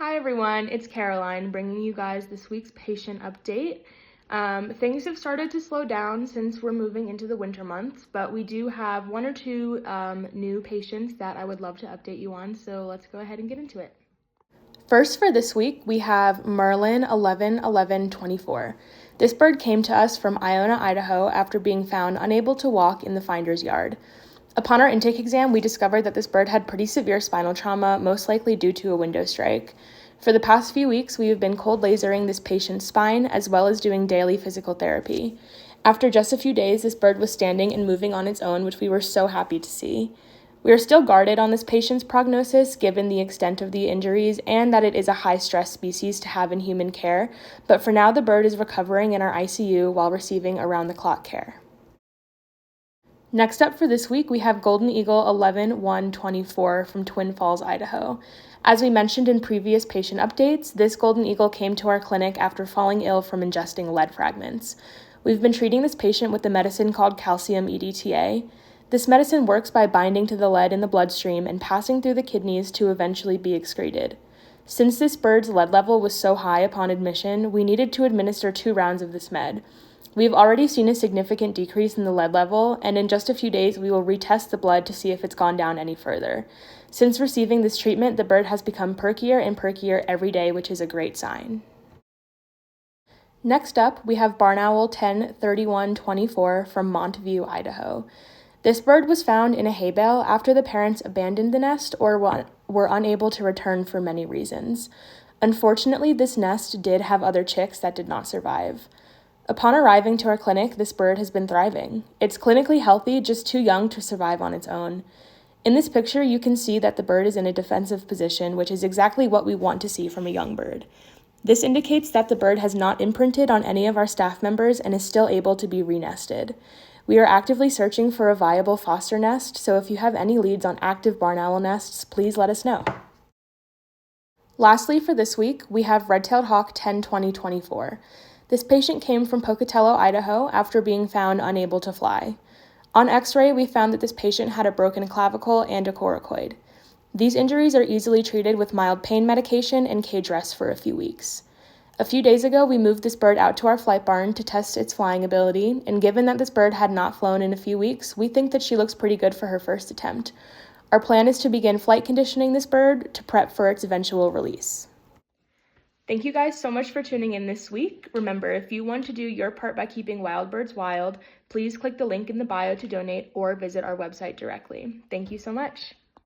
Hi everyone, it's Caroline bringing you guys this week's patient update. Things have started to slow down since we're moving into the winter months, but we do have one or two new patients that I would love to update you on, so let's go ahead and get into it. First for this week, we have Merlin 111124. This bird came to us from Iona, Idaho after being found unable to walk in the finder's yard. Upon our intake exam, we discovered that this bird had pretty severe spinal trauma, most likely due to a window strike. For the past few weeks, we have been cold lasering this patient's spine as well as doing daily physical therapy. After just a few days, this bird was standing and moving on its own, which we were so happy to see. We are still guarded on this patient's prognosis given the extent of the injuries and that it is a high-stress species to have in human care, but for now the bird is recovering in our ICU while receiving around-the-clock care. Next up for this week, we have Golden Eagle 11-124 from Twin Falls, Idaho. As we mentioned in previous patient updates, this golden eagle came to our clinic after falling ill from ingesting lead fragments. We've been treating this patient with a medicine called calcium EDTA. This medicine works by binding to the lead in the bloodstream and passing through the kidneys to eventually be excreted. Since this bird's lead level was so high upon admission, we needed to administer 2 rounds of this med. We've already seen a significant decrease in the lead level, and in just a few days we will retest the blood to see if it's gone down any further. Since receiving this treatment, the bird has become perkier and perkier every day, which is a great sign. Next up, we have Barn Owl 103124 from Montview, Idaho. This bird was found in a hay bale after the parents abandoned the nest or were unable to return for many reasons. Unfortunately, this nest did have other chicks that did not survive. Upon arriving to our clinic, this bird has been thriving. It's clinically healthy, just too young to survive on its own. In this picture, you can see that the bird is in a defensive position, which is exactly what we want to see from a young bird. This indicates that the bird has not imprinted on any of our staff members and is still able to be renested. We are actively searching for a viable foster nest, so if you have any leads on active barn owl nests, please let us know. Lastly, for this week, we have RedTailed Hawk 102024. This patient came from Pocatello, Idaho, after being found unable to fly. On x-ray, we found that this patient had a broken clavicle and a coracoid. These injuries are easily treated with mild pain medication and cage rest for a few weeks. A few days ago, we moved this bird out to our flight barn to test its flying ability, and given that this bird had not flown in a few weeks, we think that she looks pretty good for her first attempt. Our plan is to begin flight conditioning this bird to prep for its eventual release. Thank you guys so much for tuning in this week. Remember, if you want to do your part by keeping wild birds wild, please click the link in the bio to donate or visit our website directly. Thank you so much.